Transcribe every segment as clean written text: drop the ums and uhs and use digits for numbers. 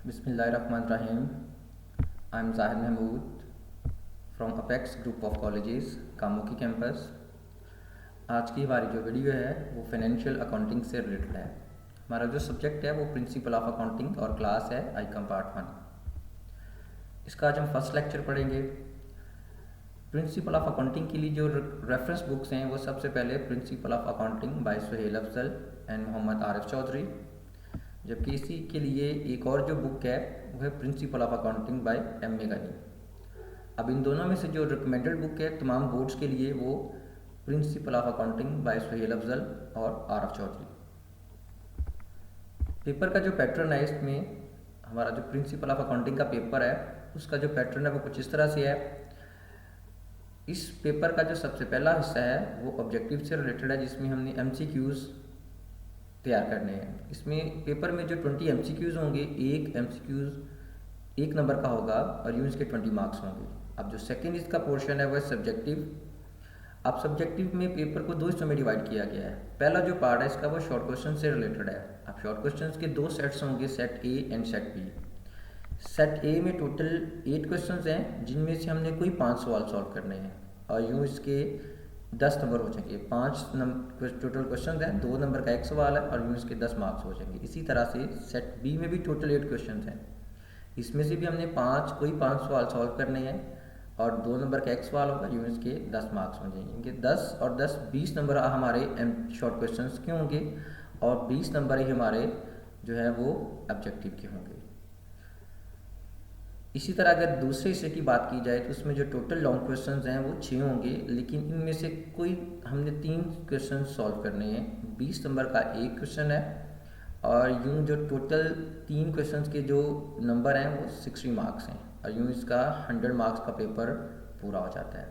Bismillahirrahmanirrahim. I'm Zahid Mahmood from Apex Group of Colleges, Kamoke campus. आज की हमारी जो वीडियो है वो फाइनेंशियल अकाउंटिंग से रिलेटेड है। हमारा जो सब्जेक्ट है वो प्रिंसिपल ऑफ अकाउंटिंग और क्लास है आईकॉम पार्ट 1। इसका आज हम फर्स्ट लेक्चर पढ़ेंगे। प्रिंसिपल ऑफ अकाउंटिंग के लिए जो रेफरेंस बुक्स हैं वो सबसे पहले principle of accounting by Suhail Afzal and Mohammad Arif Chaudhry, जबकि इसी के लिए एक और जो बुक है वो है principle of accounting by M A Gani. अब इन दोनों में से जो रिकमेंडेड बुक है तमाम बोर्ड्स के लिए वो principle of accounting by Suhail Afzal और आरिफ चौधरी। पेपर का जो पैटर्न है, इसमें हमारा जो प्रिंसिपल ऑफ अकाउंटिंग का पेपर है उसका जो पैटर्न है वो कुछ इस तरह से है। इस पेपर का जो सबसे पहला हिस्सा है वो ऑब्जेक्टिव से रिलेटेड है, जिसमें हमने MCQs तैयार करने हैं। इसमें पेपर में जो 20 MCQs होंगे, एक MCQs 1 नंबर का होगा और यूँ इसके 20 मार्क्स होंगे। अब जो सेकंड इसका पोर्शन है वो है सब्जेक्टिव। अब सब्जेक्टिव में पेपर को दो हिस्सों में डिवाइड किया गया है। पहला जो पार्ट है इसका वो शॉर्ट क्वेश्चन से रिलेटेड है। अब शॉर्ट क्वेश्चंस के दो सेट्स होंगे, set A and set B. Set A में टोटल 8 क्वेश्चंस हैं, जिनमें से हमने कोई 5 सवाल सॉल्व करने हैं और यूँ इसके 10 नंबर हो जाएंगे। 5 टोटल क्वेश्चन हैं, 2 नंबर का एक सवाल है और यूँ इसके 10 मार्क्स हो जाएंगे। इसी तरह से सेट बी में भी टोटल 8 क्वेश्चन हैं, इसमें से भी हमने कोई 5 सवाल सॉल्व करने हैं और 2 नंबर का एक सवाल होगा, यूँ इसके 10 मार्क्स हो जाएंगे। इनके 10 और 10 20 नंबर हमारे शॉर्ट क्वेश्चन के होंगे और 20 नंबर ही हमारे जो है वो ऑब्जेक्टिव के होंगे। इसी तरह अगर दूसरे हिस्से की बात की जाए तो उसमें जो टोटल लॉन्ग क्वेश्चंस हैं वो 6 होंगे, लेकिन इनमें से कोई हमने 3 क्वेश्चन सॉल्व करने हैं। 20 नंबर का एक क्वेश्चन है और यूँ जो टोटल 3 क्वेश्चंस के जो नंबर हैं वो 60 मार्क्स हैं और यूँ इसका 100 मार्क्स का पेपर पूरा हो जाता है।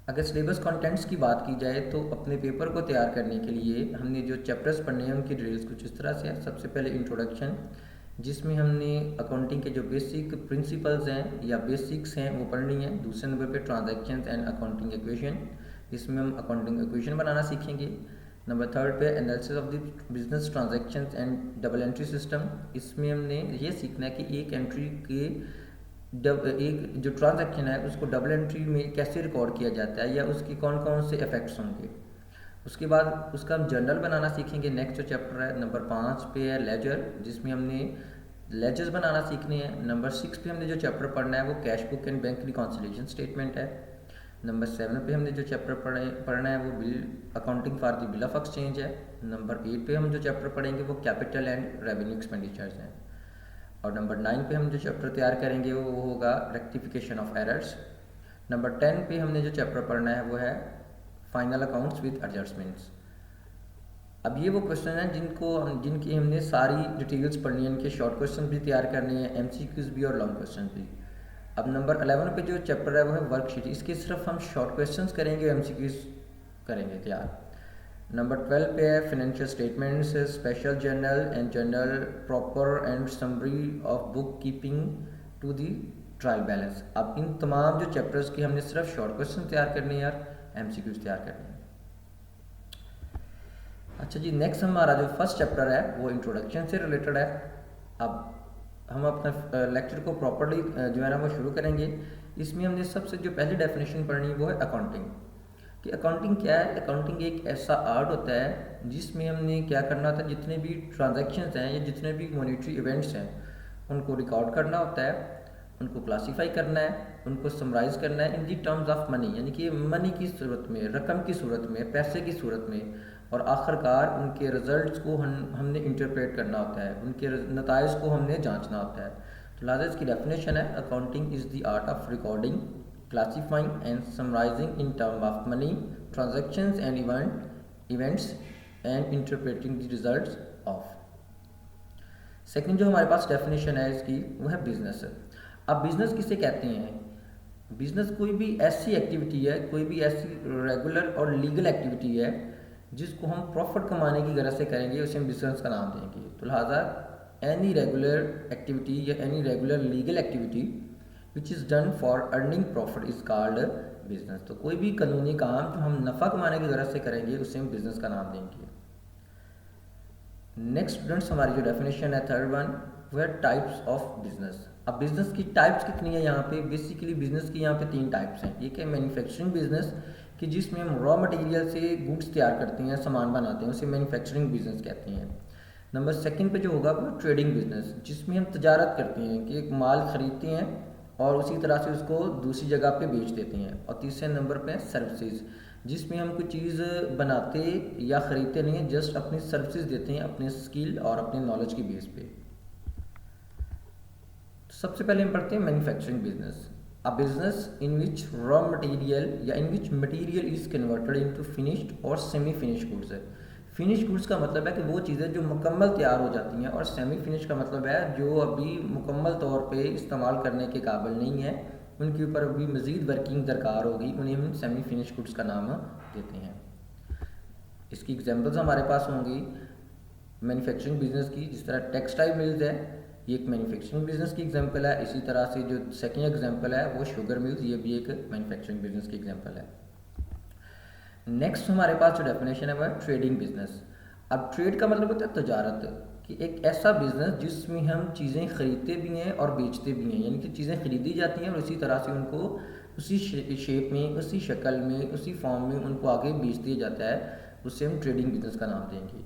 अगर सिलेबस कंटेंट्स की बात की जाए तो अपने पेपर को तैयार करने के लिए हमने जो चैप्टर्स पढ़ने हैं उनकी डिटेल्स कुछ इस तरह से है। सबसे पहले इंट्रोडक्शन, जिसमें हमने अकाउंटिंग के जो बेसिक प्रिंसिपल्स हैं या बेसिक्स हैं वो पढ़नी है। दूसरे नंबर पे ट्रांजैक्शंस एंड अकाउंटिंग इक्वेशन, इसमें हम अकाउंटिंग इक्वेशन बनाना सीखेंगे। नंबर 3 पे analysis of the business transactions and double entry system, इसमें हमने ये सीखना है कि एक एंट्री के एक जो ट्रांजैक्शन है उसको डबल एंट्री में कैसे रिकॉर्ड किया जाता है या उसके कौन कौन से इफेक्ट्स होंगे। उसके बाद उसका हम जर्नल बनाना सीखेंगे। नेक्स्ट जो चैप्टर है नंबर 5 पे है लेजर, जिसमें हमने लेजर्स बनाना सीखने हैं। नंबर 6 पे हमने जो चैप्टर पढ़ना है वो cash book and bank reconciliation statement है। नंबर 7 पे हमने जो चैप्टर पढ़ना है वो bill accounting for the bill of exchange है। नंबर 8 पे हम जो चैप्टर पढ़ेंगे वो कैपिटल एंड रेवेन्यू एक्सपेंडिचर्स हैं। और नंबर 9 पे हम जो चैप्टर तैयार करेंगे वो होगा रेक्टिफिकेशन ऑफ एरर्स। नंबर 10 पे हमने जो चैप्टर पढ़ना है वो है फाइनल अकाउंट्स विद एडजस्टमेंट्स। अब ये वो क्वेश्चन हैं जिनकी हमने सारी डिटेल्स पढ़नी है, इनके शॉर्ट क्वेश्चन भी तैयार करने हैं, MCQs भी और लॉन्ग क्वेश्चन भी। अब नंबर 11 पे जो चैप्टर है वो है वर्कशीट, इसके सिर्फ हम शॉर्ट क्वेश्चंस करेंगे, MCQs करेंगे तैयार। नंबर 12 पे है financial statements, special journal and journal proper and summary of bookkeeping to the trial balance. अब इन तमाम जो चैप्टर्स की हमने सिर्फ शॉर्ट क्वेश्चन तैयार करने हैं और MCQs तैयार करने हैं। अच्छा जी, नेक्स्ट हमारा जो फर्स्ट चैप्टर है वो इंट्रोडक्शन से रिलेटेड है। अब हम अपना लेक्चर को प्रॉपर्ली जो है ना वो शुरू करेंगे। इसमें हमने सबसे जो पहली डेफिनेशन पढ़नी है वो है अकाउंटिंग। कि अकाउंटिंग क्या है। अकाउंटिंग एक ऐसा आर्ट होता है जिसमें हमने क्या करना होता है, जितने भी ट्रांजैक्शंस हैं या जितने भी मॉनेटरी इवेंट्स हैं उनको रिकॉर्ड करना होता है, उनको क्लासीफाई करना है, उनको समराइज़ करना है इन दी टर्म्स ऑफ मनी, यानी कि मनी की सूरत में, रकम की सूरत में, पैसे की सूरत में, और आखिरकार उनके रिजल्ट्स को हमने इंटरप्रेट करना होता है, उनके नताइज को हमने जांचना होता है। तो लिहाजा इसकी डेफिनेशन है accounting is the art of recording, classifying and summarising in term of money transactions and events and interpreting the results of. Second जो हमारे पास डेफिनेशन है इसकी वो है बिजनेस। अब बिजनेस किसे कहते हैं। बिजनेस कोई भी ऐसी एक्टिविटी है, कोई भी ऐसी रेगुलर और लीगल एक्टिविटी है जिसको हम प्रॉफिट कमाने की गरज से करेंगे, उसे हम बिजनेस का नाम देंगे। तो लिहाजा एनी रेगुलर एक्टिविटी या any regular legal activity which is done for earning profit is called business. तो कोई भी कानूनी काम जो हम नफ़ा कमाने की गरज से करेंगे उसे हम बिजनेस का नाम देंगे। नेक्स्ट स्टूडेंट्स हमारी जो डेफिनेशन है थर्ड वन, वो है टाइप्स ऑफ बिजनेस। अब बिजनेस की टाइप्स कितनी है यहाँ पे, बेसिकली बिजनेस की यहाँ पे 3 टाइप्स हैं। एक है मैन्युफैक्चरिंग बिजनेस कि जिसमें हम रॉ मटेरियल से गुड्स तैयार करते हैं, सामान बनाते हैं, उसे मैन्युफैक्चरिंग बिजनेस कहते हैं। नंबर सेकंड पे जो होगा वो ट्रेडिंग बिजनेस, जिसमें हम तजारत करते हैं कि एक माल ख़रीदते हैं और उसी तरह से उसको दूसरी जगह पे बेच देते हैं। और तीसरे नंबर पे सर्विसेज, जिसमें हम कोई चीज़ बनाते या ख़रीदते नहीं हैं, जस्ट अपनी सर्विसेज देते हैं अपने स्किल और अपने नॉलेज की बेस पे। सबसे पहले हम पढ़ते हैं manufacturing business. A business in which raw material या in which material is converted into finished और सेमी फिनिश गुड्स है। फिनिश गुड्स का मतलब है कि वो चीज़ें जो मुकम्मल तैयार हो जाती हैं, और सेमी फिनिश का मतलब है जो अभी मुकम्मल तौर पे इस्तेमाल करने के काबिल नहीं है, उनके ऊपर अभी मज़ीद वर्किंग दरकार होगी, उन्हें हम सेमी फिनिश गुड्स का नाम देते हैं। इसकी एग्जांपल्स हमारे पास होंगी मैन्युफैक्चरिंग बिजनेस की, जिस तरह टेक्सटाइल मिल्स है, ये एक मैन्युफैक्चरिंग बिजनेस की एग्जांपल है। इसी तरह से जो सेकंड एग्जांपल है वो शुगर मिल्स, ये भी एक मैन्युफैक्चरिंग बिजनेस की एग्जांपल है। नेक्स्ट हमारे पास जो डेफिनेशन है वो है ट्रेडिंग बिजनेस। अब ट्रेड का मतलब होता है तजारत, कि एक ऐसा बिजनेस जिसमें हम चीज़ें खरीदते भी हैं और बेचते भी हैं, यानी कि चीज़ें खरीदी जाती हैं और उसी तरह से उनको उसी शेप में, उसी शक्ल में, उसी फॉर्म में उनको आगे बेच दिया जाता है, उससे हम ट्रेडिंग बिजनेस का नाम देंगे।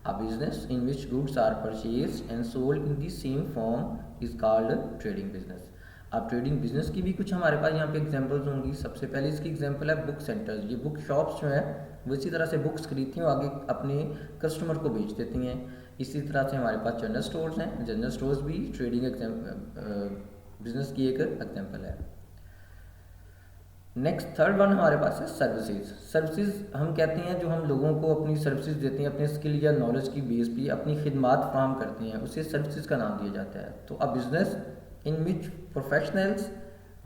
A business in which goods are purchased and sold in the same form is called trading business. अब ट्रेडिंग बिजनेस की भी कुछ हमारे पास यहाँ पे एग्जांपल्स होंगी। सबसे पहले इसकी एग्जांपल है बुक सेंटर्स। ये बुक शॉप्स जो हैं वो इसी तरह से बुक्स खरीदती हैं और आगे अपने कस्टमर को बेच देती हैं। इसी तरह से हमारे पास जनरल स्टोर्स हैं, जनरल स्टोर्स भी ट्रेडिंग बिजनेस की एक एग्जांपल है। नेक्स्ट थर्ड वन हमारे पास है सर्विसेज। सर्विसेज हम कहते हैं जो हम लोगों को अपनी सर्विसेज देते हैं, अपने स्किल या नॉलेज की बेस पे अपनी खिदमात फराहम करते हैं, उसे सर्विसेज का नाम दिया जाता है। तो अ business in which professionals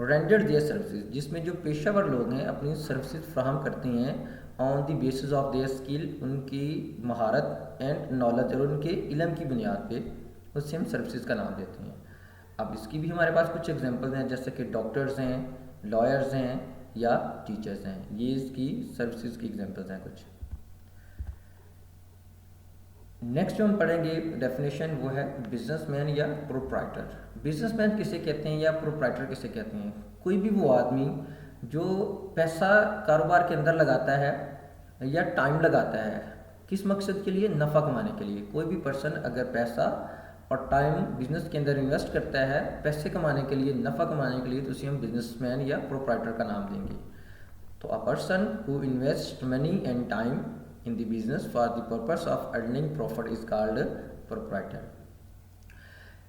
render their services, जिसमें जो पेशावर लोग हैं अपनी सर्विसेज फराहम करते हैं on the basis of their skill, उनकी महारत एंड नॉलेज और उनके इल्म की बुनियाद पे, उससे हम सर्विसेज का नाम देते हैं। अब इसकी भी हमारे पास कुछ एग्जांपल्स हैं, जैसे कि डॉक्टर्स हैं, लॉयर्स हैं या टीचर्स हैं। ये इसकी सर्विसेज की एग्जांपल्स हैं कुछ। नेक्स्ट जो हम पढ़ेंगे डेफिनेशन वो है बिजनेसमैन या प्रोप्राइटर। बिजनेसमैन किसे कहते हैं या प्रोप्राइटर किसे कहते हैं? कोई भी वो आदमी जो पैसा कारोबार के अंदर लगाता है या टाइम लगाता है, किस मकसद के लिए? नफ़ा कमाने के लिए। कोई भी पर्सन अगर पैसा और टाइम बिजनेस के अंदर इन्वेस्ट करता है पैसे कमाने के लिए, नफ़ा कमाने के लिए, तो उसे हम बिजनेसमैन या प्रोप्राइटर का नाम देंगे। तो अ person who invest money and time in the business for the purpose of earning profit is called proprietor.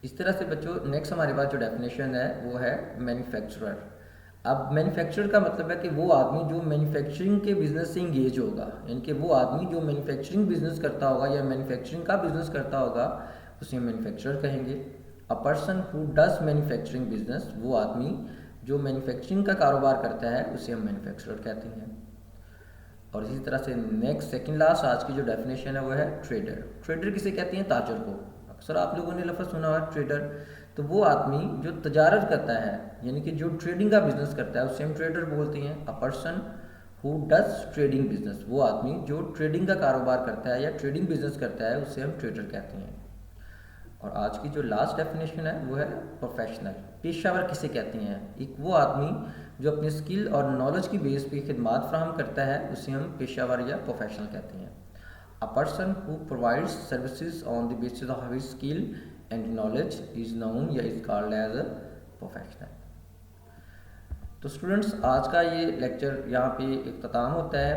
इस तरह से बच्चों नेक्स्ट हमारे पास जो डेफिनेशन है वो है मैन्युफैक्चरर। अब मैन्युफैक्चरर का मतलब है कि वो आदमी जो मैन्युफैक्चरिंग के बिजनेस से इंगेज होगा, यानी कि वो आदमी जो मैन्युफैक्चरिंग बिजनेस करता होगा या मैन्युफैक्चरिंग का बिजनेस करता होगा, उसे मैन्युफैक्चरर कहेंगे। अ person who does manufacturing business, वो आदमी जो मैन्युफैक्चरिंग का कारोबार करता है उसे हम मैन्युफैक्चरर कहते हैं। और इसी तरह से नेक्स्ट सेकंड लास्ट आज की जो डेफिनेशन है वो है ट्रेडर। ट्रेडर किसे कहते हैं? ताजर को। अक्सर आप लोगों ने लफ्ज़ सुना हुआ ट्रेडर। तो वो आदमी जो तजारत करता है, यानी कि जो ट्रेडिंग का बिजनेस करता है, उसे हम ट्रेडर बोलते हैं। A person who does trading business, वो आदमी जो ट्रेडिंग का कारोबार करता है या ट्रेडिंग बिजनेस करता है, उसे हम ट्रेडर कहते हैं। और आज की जो लास्ट डेफिनेशन है वो है प्रोफेशनल। पेशावर किसे कहते हैं? एक वो आदमी जो अपने स्किल और नॉलेज की बेस पे खिदमात फराहम करता है, उसे हम पेशावर या प्रोफेशनल कहते हैं। A person who provides services on the basis of his skill and knowledge is known या is called as a professional. तो स्टूडेंट्स आज का ये लेक्चर यहाँ पे इख्तिताम होता है।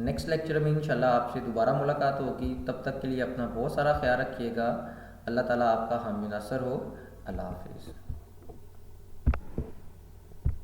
नेक्स्ट लेक्चर में इंशाल्लाह आपसे दोबारा मुलाकात होगी। तब तक के लिए अपना बहुत सारा ख्याल रखिएगा। अल्लाह ताला आपका हामी नासर हो। अल्लाह हाफिज़।